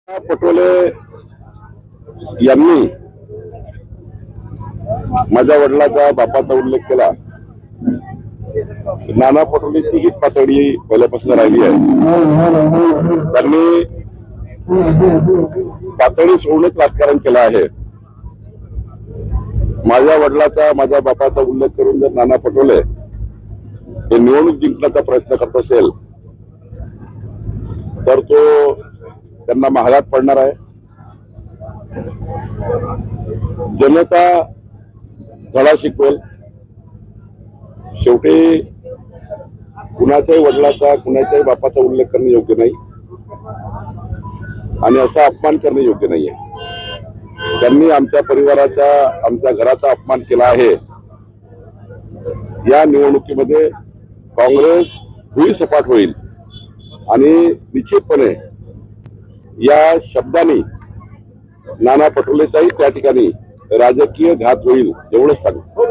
पटोले यांनी माझ्या वडिलांचा बापाचा उल्लेख केला। नाना पटोलेची ही पातळी पहिल्यापासून राहिली आहे। त्यांनी पातळी सोडूनच राजकारण केलं आहे। माझ्या वडिलांचा माझ्या बापाचा उल्लेख करून जर नाना पटोले हे निवडणूक जिंकण्याचा प्रयत्न करत असेल तर तो त्यांना महागात पडणार आहे। जनता धडा शिकवेल। शेवटी कुणाच्याही वडिलांचा कुणाच्याही बापाचा उल्लेख करणे योग्य नाही आणि असा अपमान करणे योग्य नाहीये। त्यांनी आमच्या परिवाराचा आमच्या घराचा अपमान केला आहे। या निवडणुकीमध्ये काँग्रेस भुईसपाट होईल आणि निश्चितपणे या शब्दांनी नाना पटोलेचाही त्या ठिकाणी राजकीय घात होईल एवढंच सांगतो।